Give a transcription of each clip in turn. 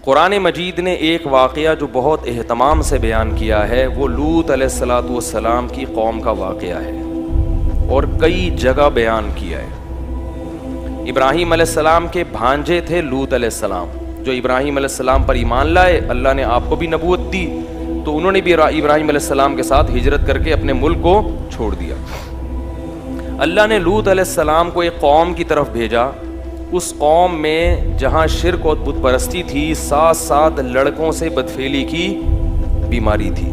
قرآن مجید نے ایک واقعہ جو بہت اہتمام سے بیان کیا ہے وہ لوط علیہ الصلاۃ والسلام کی قوم کا واقعہ ہے اور کئی جگہ بیان کیا ہے۔ ابراہیم علیہ السلام کے بھانجے تھے لوط علیہ السلام، جو ابراہیم علیہ السلام پر ایمان لائے، اللہ نے آپ کو بھی نبوت دی تو انہوں نے بھی ابراہیم علیہ السلام کے ساتھ ہجرت کر کے اپنے ملک کو چھوڑ دیا۔ اللہ نے لوط علیہ السلام کو ایک قوم کی طرف بھیجا، اس قوم میں جہاں شرک اور بت پرستی تھی، ساتھ ساتھ لڑکوں سے بدفعلی کی بیماری تھی۔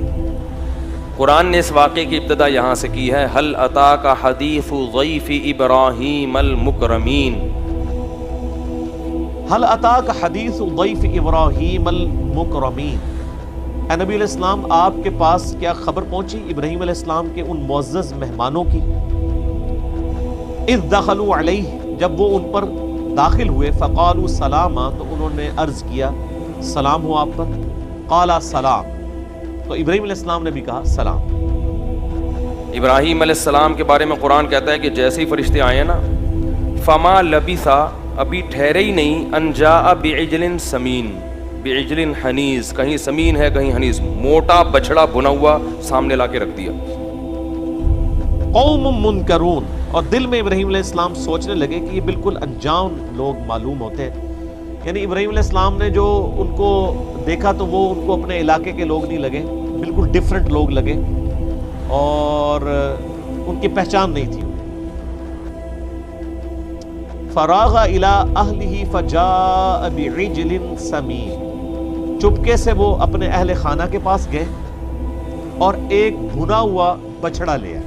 قرآن نے اس واقعے کی ابتدا یہاں سے کی ہے، هل اتاک حدیث ضیف ابراہیم المکرمین، هل اتاک حدیث ضیف ابراہیم المکرمین۔ اے نبی علیہ السلام، آپ کے پاس کیا خبر پہنچی ابراہیم علیہ السلام کے ان معزز مہمانوں کی؟ اذ دخلوا علیہ، جب وہ ان پر داخل ہوئے، فقالوا سلاما، تو انہوں نے عرض کیا سلام ہو آپ پر، قالا سلام، تو ابراہیم علیہ السلام نے بھی کہا سلام۔ ابراہیم علیہ السلام کے بارے میں قرآن کہتا ہے کہ جیسے ہی فرشتے آئے نا، فما لبثا، ابھی ٹھہرے ہی نہیں، ان جاء بعجل سمین، بعجل حنیز، کہیں سمین ہے کہیں حنیز، موٹا بچڑا بنا ہوا سامنے لا کے رکھ دیا۔ قوم منکرون، اور دل میں ابراہیم علیہ السلام سوچنے لگے کہ یہ بالکل انجان لوگ معلوم ہوتے ہیں، یعنی ابراہیم علیہ السلام نے جو ان کو دیکھا تو وہ ان کو اپنے علاقے کے لوگ نہیں لگے، بالکل ڈیفرنٹ لوگ لگے اور ان کی پہچان نہیں تھی۔ فراغ الی اہلہ فجاء بعجل سمین، چپکے سے وہ اپنے اہل خانہ کے پاس گئے اور ایک بھنا ہوا بچڑا لے آئے۔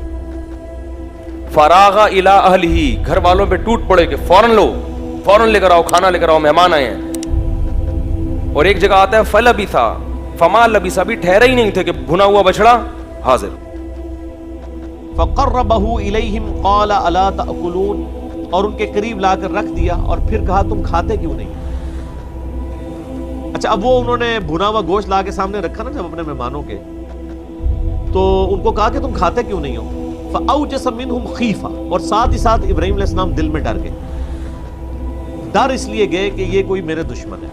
فراغ الی اہلہ، گھر والوں پہ ٹوٹ پڑے کہ فوراً لو، فوراً لے کر آؤ، کھانا لے کر آؤ، مہمان آئے ہیں۔ اور ایک جگہ آتا ہے فلبثا، فما لبثا، بھی ٹھہرے ہی نہیں تھے کہ بھنا ہوا بچڑا حاضر۔ فقربہ الیہم قال الا تأکلون، اور ان کے قریب لا کر رکھ دیا اور پھر کہا تم کھاتے کیوں نہیں؟ اچھا، اب وہ انہوں نے بھنا ہوا گوشت لا کے سامنے رکھا نا جب اپنے مہمانوں کے، تو ان کو کہا کہ تم کھاتے کیوں نہیں ہو؟ فأوجس منہم خیفہ، اور ساتھ ہی ساتھ ابراہیم علیہ السلام دل میں ڈر گئے، ڈر اس لیے گئے کہ یہ کوئی میرے دشمن ہے۔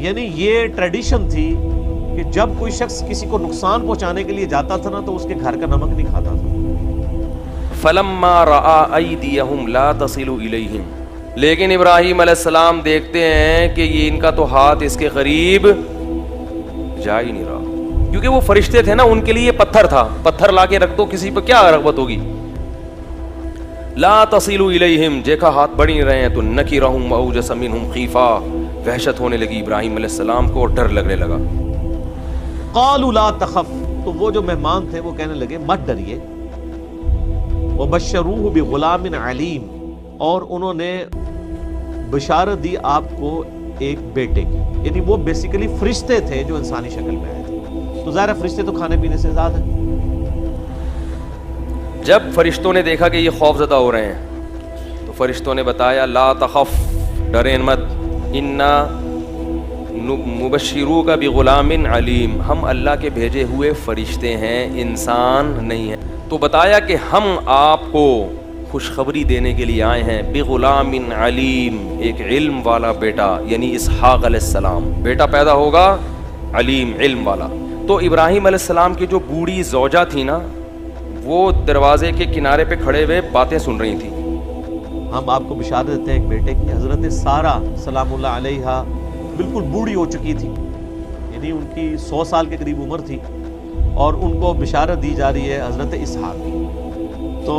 یعنی یہ ٹریڈیشن تھی کہ جب کوئی شخص کسی کو نقصان پہنچانے کے لیے جاتا تھا نا تو اس کے گھر کا نمک نہیں کھاتا تھا۔ فلما رأى ایدیہم لا تصل الیہم، لیکن ابراہیم علیہ السلام دیکھتے ہیں کہ یہ ان کا تو ہاتھ اس کے قریب جا ہی نہیں رہا، کیونکہ وہ فرشتے تھے نا، ان کے لیے یہ پتھر تھا، پتھر لا کے رکھ دو، کسی پہ کیا رغبت ہوگی۔ لا تصل الیہم، دیکھا ہاتھ بڑھ نہیں رہے ہیں تو نکرہم اوجس منہم خیفہ، وحشت ہونے لگی ابراہیم علیہ السلام کو اور ڈر لگنے لگا۔ قالوا لا تخف، تو وہ جو مہمان تھے وہ کہنے لگے مت ڈریے۔ وبشروہ بغلام علیم، اور انہوں نے بشارت دی آپ کو ایک بیٹے کی، یعنی وہ بیسیکلی فرشتے تھے جو انسانی شکل میں آئے تھے، تو ظاہر فرشتے تو کھانے پینے سے زیادہ ہیں۔ جب فرشتوں نے دیکھا کہ یہ خوف زدہ ہو رہے ہیں تو فرشتوں نے بتایا لا تخف، ڈریں مت، انا مبشروک بغلام علیم، ہم اللہ کے بھیجے ہوئے فرشتے ہیں، انسان نہیں ہیں۔ تو بتایا کہ ہم آپ کو خوشخبری دینے کے لیے آئے ہیں، بغلام علیم، ایک علم والا بیٹا، یعنی اسحاق علیہ السلام، بیٹا پیدا ہوگا علیم، علم والا۔ تو ابراہیم علیہ السلام کی جو بوڑھی زوجہ تھی نا، وہ دروازے کے کنارے پہ کھڑے ہوئے باتیں سن رہی تھی۔ ہم آپ کو بشارت دیتے ہیں ایک بیٹے کی۔ حضرت سارہ سلام اللہ علیہا بالکل بوڑھی ہو چکی تھی، یعنی ان کی 100 سال کے قریب عمر تھی، اور ان کو بشارت دی جا رہی ہے حضرت اسحاق کی۔ تو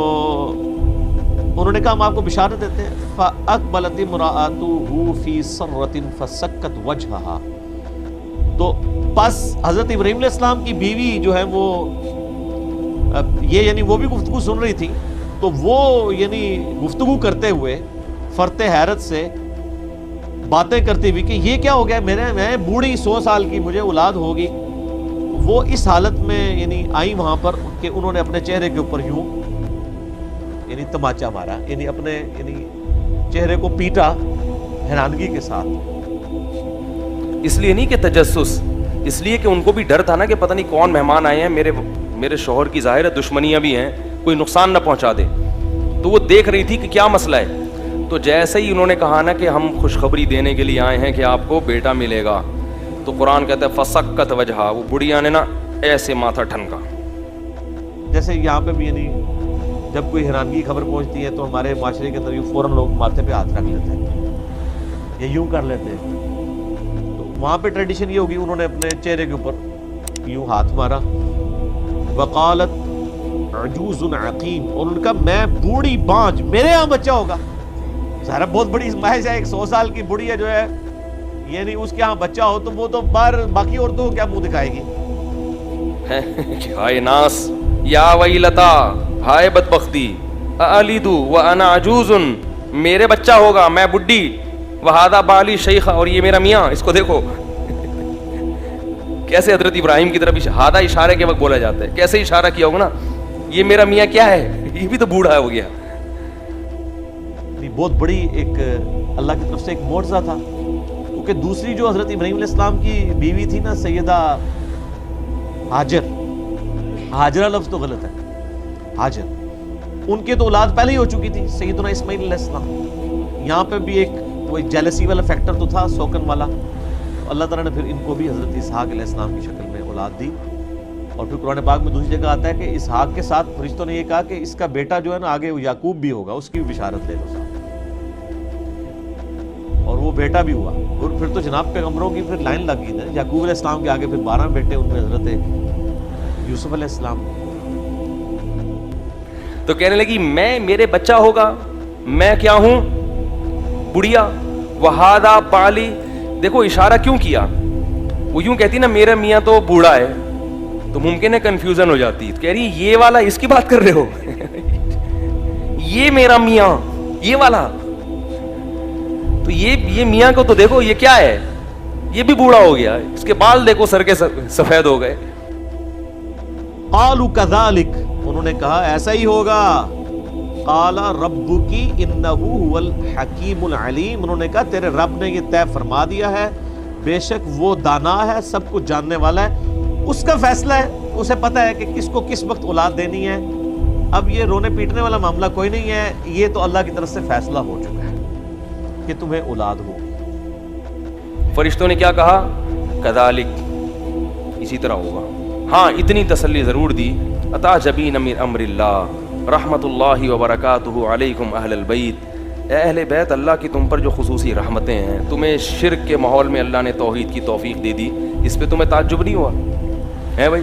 انہوں نے کہا ہم آپ کو بشارت دیتے ہیں۔ فَأَقْبَلَتِ امْرَأَتُهُ فِي سَرَّةٍ فَسَكَّتْ وَجْهَهَا، تو پس حضرت ابراہیم علیہ السلام کی بیوی جو ہے وہ یہ یعنی وہ بھی گفتگو سن رہی تھی، تو وہ یعنی گفتگو کرتے ہوئے فرتے حیرت سے باتیں کرتی ہوئی کہ یہ کیا ہو گیا، میں بوڑھی 100 سال کی، مجھے اولاد ہوگی۔ وہ اس حالت میں یعنی آئی وہاں پر کہ انہوں نے اپنے چہرے کے اوپر یوں یعنی تماچا مارا، یعنی اپنے یعنی چہرے کو پیٹا حیرانگی کے ساتھ۔ اس لیے نہیں کہ تجسس، اس لیے کہ ان کو بھی ڈر تھا نا کہ پتہ نہیں کون مہمان آئے ہیں، میرے شوہر کی ظاہر ہے دشمنیاں بھی ہیں، کوئی نقصان نہ پہنچا دے، تو وہ دیکھ رہی تھی کہ کیا مسئلہ ہے۔ تو جیسے ہی انہوں نے کہا نا کہ ہم خوشخبری دینے کے لیے آئے ہیں کہ آپ کو بیٹا ملے گا, تو قرآن کہتا ہے فسکت وجہا, وہ بڑھیا نے نا ایسے ماتھا ٹھنکا. جیسے یہاں پہ بھی یعنی جب کوئی حیرانگی کی خبر پہنچتی ہے تو ہمارے معاشرے کے اندر یوں فوراً لوگ ماتھے پہ ہاتھ رکھ لیتے ہیں یا یوں کر لیتے ہیں. تو وہاں پہ ٹریڈیشن یہ ہوگی, انہوں نے اپنے چہرے کے اوپر یوں ہاتھ مارا. وقالت عجوز عقیم, اور ان کا میں بوڑھی بانج, میرے یہاں بچہ ہوگا. ظاہر بہت بڑی ازمائش ہے, ایک 100 سال کی بڑھیا جو ہے یعنی اس کے یہاں بچہ ہو تو وہ تو باہر باقی عورتوں کو کیا منہ دکھائے گی. ہائے ناس یا ویلتا, ہائے بدبختی, الیدو وانا عجوز, میرے بچہ ہوگا میں بڈھی, وہذا بالی شیخ, اور یہ میرا میاں. اس کو دیکھو کیسے حضرت ابراہیم کی طرف ہادہ اشارے کے وقت بولا جاتا ہے, کیسے اشارہ کیا ہوگا نا, یہ میرا میاں کیا ہے, یہ بھی تو بوڑھا ہو گیا. بہت بڑی ایک اللہ کی طرف سے ایک معجزہ تھا, کیونکہ دوسری جو حضرت ابراہیم علیہ السلام کی بیوی تھی نا سیدہ ہاجر, ہاجرہ لفظ تو غلط ہے, ہاجر, ان کے تو اولاد پہلے ہی ہو چکی تھی سیدنا اسماعیل علیہ السلام. یہاں پہ بھی ایک کوئی جیلسی والا فیکٹر تو تھا, سوکن والا. اللہ تعالیٰ نے پھر ان کو بھی حضرت اسحاق علیہ السلام کی شکل میں اولاد دی. اور پھر قرآن پاک میں دوسری جگہ آتا ہے کہ اسحاق کے ساتھ فرشتوں نے یہ کہا کہ اس کا بیٹا جو ہے نا آگے یعقوب بھی ہوگا, اس کی بھی بشارت لے لو صاحب. اور وہ بیٹا بھی ہوا. اور پھر تو جناب پیغمبروں کی پھر لائن لگ گئی نا, یعقوب علیہ السلام کے آگے پھر 12 بیٹے, ان میں حضرت یوسف علیہ السلام. تو کہنے لگی میرے بچہ ہوگا, میں کیا ہوں, بڑھیا. وہذا بالی, دیکھو اشارہ کیوں کیا, وہ یوں کہتی نا میرا میاں تو بوڑھا ہے, تو ممکن ہے کنفیوژن ہو جاتی. کہہ رہی یہ والا اس کی بات کر رہے ہو, یہ میرا میاں یہ والا, تو یہ میاں کو تو دیکھو یہ کیا ہے, یہ بھی بوڑھا ہو گیا, اس کے بال دیکھو سر کے سفید ہو گئے. قالوا كذلك, انہوں نے کہا ایسا ہی ہوگا. قال ربك انه هو الحکیم العلیم, انہوں نے کہا تیرے رب نے یہ طے فرما دیا ہے, بے شک وہ دانا ہے, سب کچھ جاننے والا ہے, اس کا فیصلہ ہے, اسے پتہ ہے کہ کس کو کس وقت اولاد دینی ہے. اب یہ رونے پیٹنے والا معاملہ کوئی نہیں ہے, یہ تو اللہ کی طرف سے فیصلہ ہو چکا ہے کہ تمہیں اولاد ہوگی. فرشتوں نے کیا کہا, کذالک, اسی طرح ہوگا. ہاں اتنی تسلی ضرور دی, اتعجبین من امر اللہ رحمت اللہ وبرکاتہ علیکم اہل البیت, اے اہل بیت, اللہ کی تم پر جو خصوصی رحمتیں ہیں, تمہیں شرک کے ماحول میں اللہ نے توحید کی توفیق دے دی, اس پہ تمہیں تعجب نہیں ہوا ہے بھائی.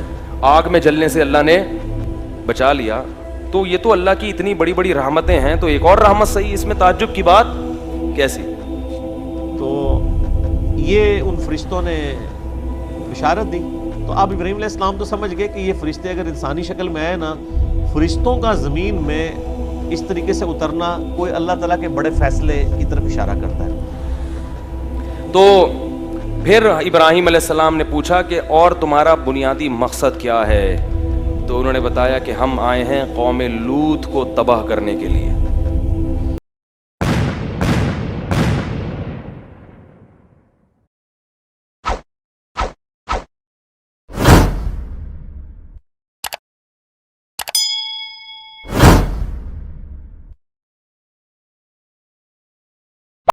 آگ میں جلنے سے اللہ نے بچا لیا, تو یہ تو اللہ کی اتنی بڑی بڑی رحمتیں ہیں, تو ایک اور رحمت صحیح, اس میں تعجب کی بات کیسی. تو یہ ان فرشتوں نے بشارت دی. تو اب ابراہیم علیہ السلام تو سمجھ گئے کہ یہ فرشتے اگر انسانی شکل میں آئے نا, فرشتوں کا زمین میں اس طریقے سے اترنا کوئی اللہ تعالیٰ کے بڑے فیصلے کی طرف اشارہ کرتا ہے. تو پھر ابراہیم علیہ السلام نے پوچھا کہ اور تمہارا بنیادی مقصد کیا ہے, تو انہوں نے بتایا کہ ہم آئے ہیں قوم لوط کو تباہ کرنے کے لیے.